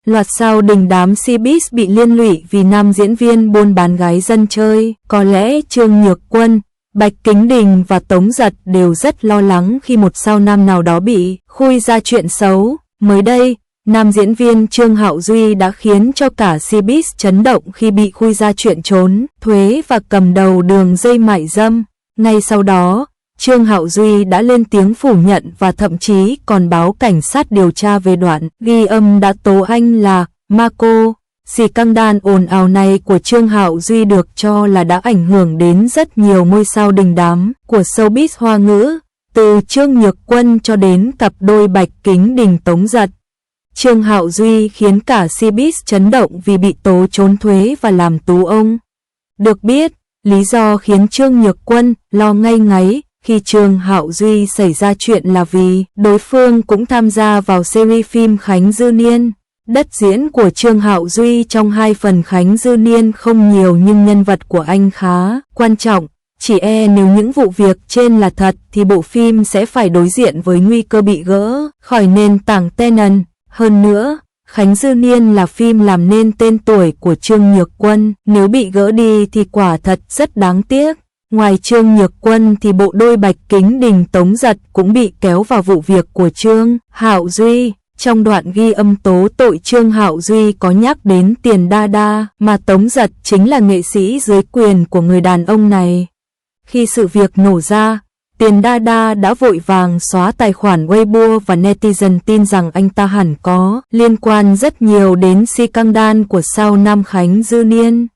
Loạt sao đình đám showbiz bị liên lụy vì nam diễn viên buôn bán gái dân chơi. Có lẽ Trương Nhược Quân, Bạch Kính Đình và Tống Giật đều rất lo lắng khi một sao nam nào đó bị khui ra chuyện xấu. Mới đây, nam diễn viên Trương Hạo Duy đã khiến cho cả showbiz chấn động khi bị khui ra chuyện trốn thuế và cầm đầu đường dây mại dâm. Ngay sau đó, Trương Hạo Duy đã lên tiếng phủ nhận và thậm chí còn báo cảnh sát điều tra về đoạn ghi âm đã tố anh là Marco. Scandal ồn ào này của Trương Hạo Duy được cho là đã ảnh hưởng đến rất nhiều ngôi sao đình đám của showbiz Hoa ngữ, từ Trương Nhược Quân cho đến cặp đôi Bạch Kính Đình Tống Giật. Trương Hạo Duy khiến cả showbiz chấn động vì bị tố trốn thuế và làm tú ông. Được biết, lý do khiến Trương Nhược Quân lo ngây ngáy khi Trương Hạo Duy xảy ra chuyện là vì đối phương cũng tham gia vào series phim Khánh Dư Niên. Đất diễn của Trương Hạo Duy trong 2 phần Khánh Dư Niên không nhiều nhưng nhân vật của anh khá quan trọng. Chỉ nếu những vụ việc trên là thật thì bộ phim sẽ phải đối diện với nguy cơ bị gỡ khỏi nền tảng Tenon. Hơn nữa, Khánh Dư Niên là phim làm nên tên tuổi của Trương Nhược Quân, nếu bị gỡ đi thì quả thật rất đáng tiếc. Ngoài Trương Nhược Quân thì bộ đôi Bạch Kính Đình Tống Giật cũng bị kéo vào vụ việc của Trương Hạo Duy. Trong đoạn ghi âm tố tội, Trương Hạo Duy có nhắc đến Tiền Đa Đa, mà Tống Giật chính là nghệ sĩ dưới quyền của người đàn ông này. Khi sự việc nổ ra, Tiền Đa Đa đã vội vàng xóa tài khoản Weibo và netizen tin rằng anh ta hẳn có liên quan rất nhiều đến scandal của sao nam Khánh Dư Niên.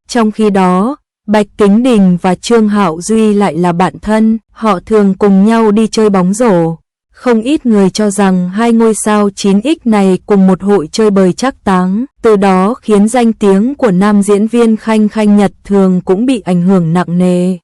Trong khi đó, Bạch Kính Đình và Trương Hạo Duy lại là bạn thân, họ thường cùng nhau đi chơi bóng rổ. Không ít người cho rằng hai ngôi sao 9X này cùng một hội chơi bời trác táng, từ đó khiến danh tiếng của nam diễn viên Khanh Khanh Nhật Thường cũng bị ảnh hưởng nặng nề.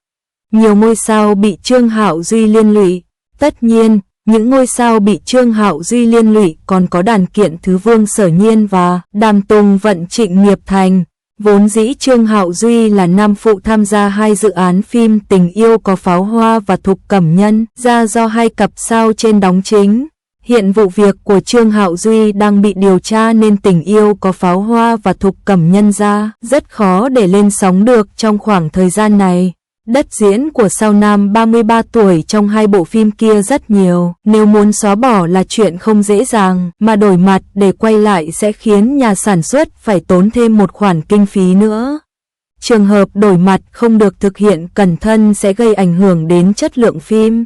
Nhiều ngôi sao bị Trương Hạo Duy liên lụy. Tất nhiên, những ngôi sao bị Trương Hạo Duy liên lụy còn có đàn kiện Thứ Vương Sở Nhiên và Đàm Tùng Vận Trịnh Nghiệp Thành. Vốn dĩ Trương Hạo Duy là nam phụ tham gia 2 dự án phim Tình Yêu Có Pháo Hoa và Thục Cẩm Nhân ra do 2 cặp sao trên đóng chính. Hiện vụ việc của Trương Hạo Duy đang bị điều tra nên Tình Yêu Có Pháo Hoa và Thục Cẩm Nhân ra rất khó để lên sóng được trong khoảng thời gian này. Đất diễn của sao nam 33 tuổi trong 2 bộ phim kia rất nhiều, nếu muốn xóa bỏ là chuyện không dễ dàng, mà đổi mặt để quay lại sẽ khiến nhà sản xuất phải tốn thêm một khoản kinh phí nữa. Trường hợp đổi mặt không được thực hiện cẩn thận sẽ gây ảnh hưởng đến chất lượng phim.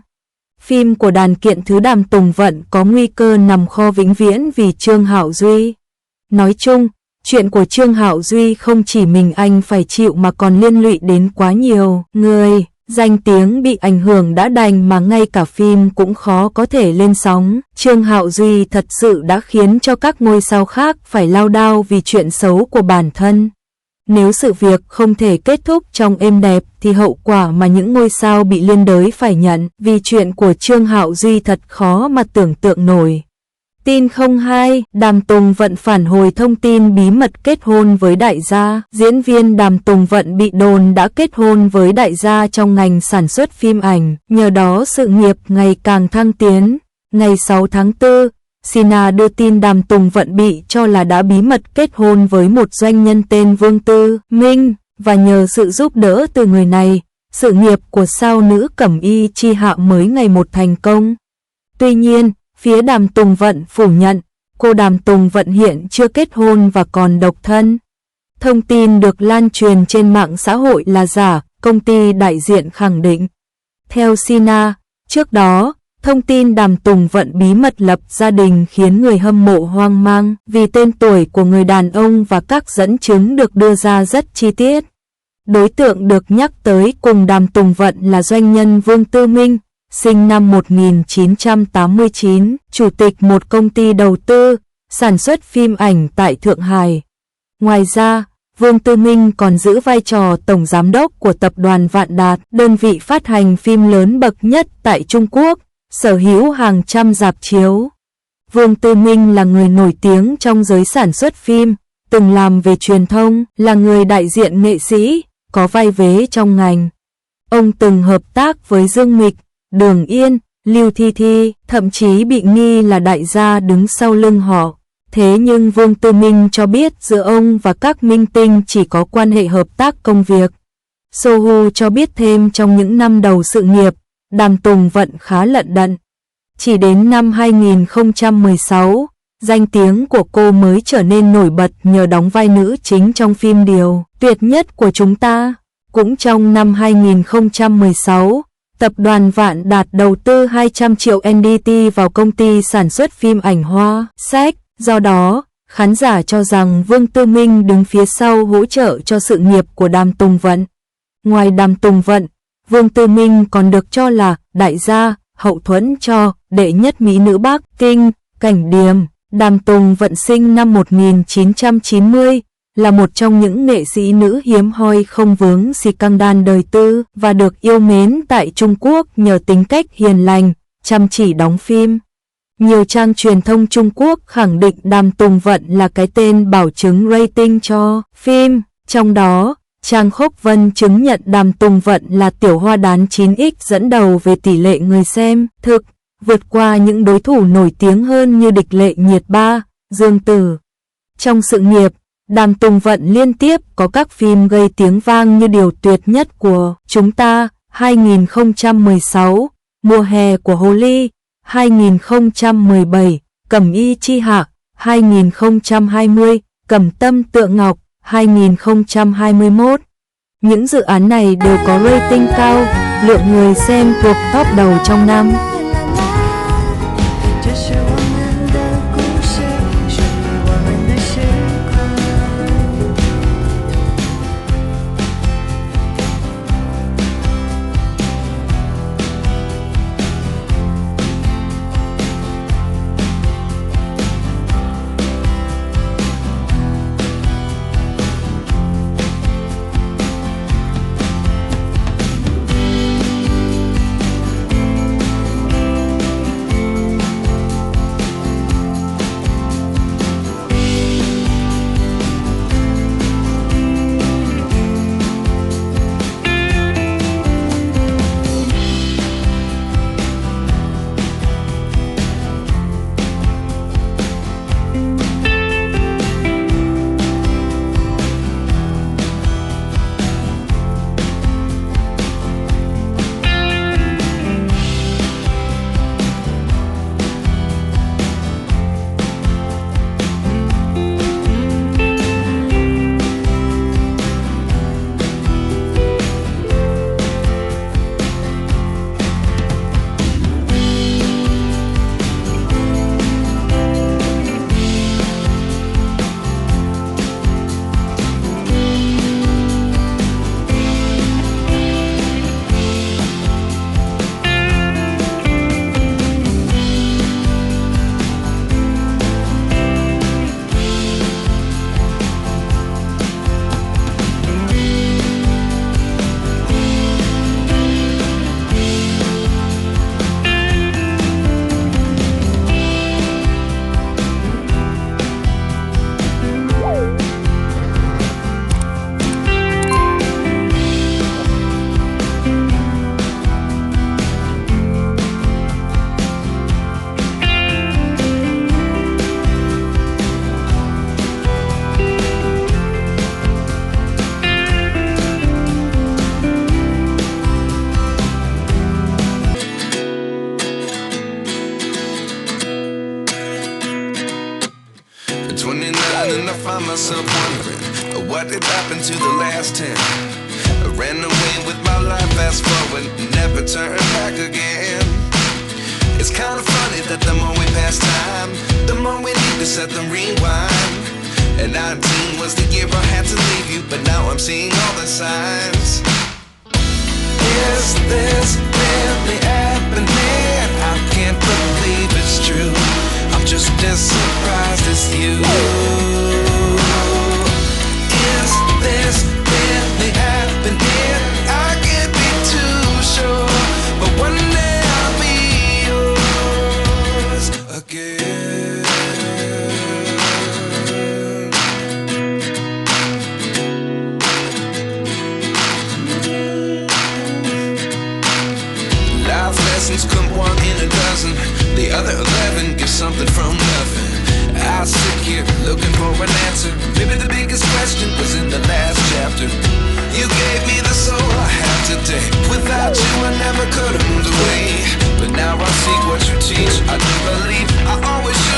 Phim của đàn kiện Thứ Đàm Tùng Vận có nguy cơ nằm kho vĩnh viễn vì Trương Hạo Duy. Nói chung, chuyện của Trương Hạo Duy không chỉ mình anh phải chịu mà còn liên lụy đến quá nhiều người. Danh tiếng bị ảnh hưởng đã đành mà ngay cả phim cũng khó có thể lên sóng. Trương Hạo Duy thật sự đã khiến cho các ngôi sao khác phải lao đao vì chuyện xấu của bản thân. Nếu sự việc không thể kết thúc trong êm đẹp thì hậu quả mà những ngôi sao bị liên đới phải nhận vì chuyện của Trương Hạo Duy thật khó mà tưởng tượng nổi. Tin 02, Đàm Tùng Vận phản hồi thông tin bí mật kết hôn với đại gia. Diễn viên Đàm Tùng Vận bị đồn đã kết hôn với đại gia trong ngành sản xuất phim ảnh, nhờ đó sự nghiệp ngày càng thăng tiến. Ngày 6 tháng 4, Sina đưa tin Đàm Tùng Vận bị cho là đã bí mật kết hôn với một doanh nhân tên Vương Tư Minh, và nhờ sự giúp đỡ từ người này, sự nghiệp của sao nữ cẩm y Chi Hạ mới ngày một thành công. Tuy nhiên, phía Đàm Tùng Vận phủ nhận, cô Đàm Tùng Vận hiện chưa kết hôn và còn độc thân. Thông tin được lan truyền trên mạng xã hội là giả, công ty đại diện khẳng định. Theo Sina, trước đó, thông tin Đàm Tùng Vận bí mật lập gia đình khiến người hâm mộ hoang mang vì tên tuổi của người đàn ông và các dẫn chứng được đưa ra rất chi tiết. Đối tượng được nhắc tới cùng Đàm Tùng Vận là doanh nhân Vương Tư Minh, sinh năm 1989, chủ tịch một công ty đầu tư, sản xuất phim ảnh tại Thượng Hải. Ngoài ra, Vương Tư Minh còn giữ vai trò tổng giám đốc của tập đoàn Vạn Đạt, đơn vị phát hành phim lớn bậc nhất tại Trung Quốc, sở hữu hàng trăm rạp chiếu. Vương Tư Minh là người nổi tiếng trong giới sản xuất phim, từng làm về truyền thông, là người đại diện nghệ sĩ, có vai vế trong ngành. Ông từng hợp tác với Dương Mịch, Đường Yên, Lưu Thi Thi, thậm chí bị nghi là đại gia đứng sau lưng họ. Thế nhưng Vương Tư Minh cho biết giữa ông và các minh tinh chỉ có quan hệ hợp tác công việc. Sohu cho biết thêm trong những năm đầu sự nghiệp, Đàm Tùng Vận khá lận đận. Chỉ đến năm 2016, danh tiếng của cô mới trở nên nổi bật nhờ đóng vai nữ chính trong phim Điều Tuyệt Nhất Của Chúng Ta. Cũng trong năm 2016, tập đoàn Vạn Đạt đầu tư 200 triệu NDT vào công ty sản xuất phim ảnh Hoa Sách. Do đó, khán giả cho rằng Vương Tư Minh đứng phía sau hỗ trợ cho sự nghiệp của Đàm Tùng Vận. Ngoài Đàm Tùng Vận, Vương Tư Minh còn được cho là đại gia, hậu thuẫn cho đệ nhất mỹ nữ Bắc Kinh, Cảnh Điềm. Đàm Tùng Vận sinh năm 1990, là một trong những nghệ sĩ nữ hiếm hoi không vướng scandal đời tư và được yêu mến tại Trung Quốc nhờ tính cách hiền lành, chăm chỉ đóng phim. Nhiều trang truyền thông Trung Quốc khẳng định Đàm Tùng Vận là cái tên bảo chứng rating cho phim. Trong đó, trang Khốc Vân chứng nhận Đàm Tùng Vận là tiểu hoa đán 9X dẫn đầu về tỷ lệ người xem thực, vượt qua những đối thủ nổi tiếng hơn như Địch Lệ Nhiệt Ba, Dương Tử. Trong sự nghiệp, Đàm Tùng Vận liên tiếp có các phim gây tiếng vang như Điều Tuyệt Nhất Của Chúng Ta, 2016, Mùa Hè Của Hồ Ly, 2017, Cẩm Y Chi Hạ, 2020, Cẩm Tâm Tượng Ngọc, 2021. Những dự án này đều có rating cao, lượng người xem thuộc top đầu trong năm. find myself wondering what did happen to the last 10. I ran away with my life, fast forward, never turn back again. It's kind of funny that the more we pass time, the more we need to set them rewind. And 19 was the year I had to leave you, but now I'm seeing all the signs. Is this really happening? I can't believe it's true. I'm just as surprised as you. Is this really happening? I can't be too sure, but one day I'll be yours again. Life lessons come one in a dozen. The other 11 get something from nothing. I I sit here looking for an answer. Maybe the biggest question was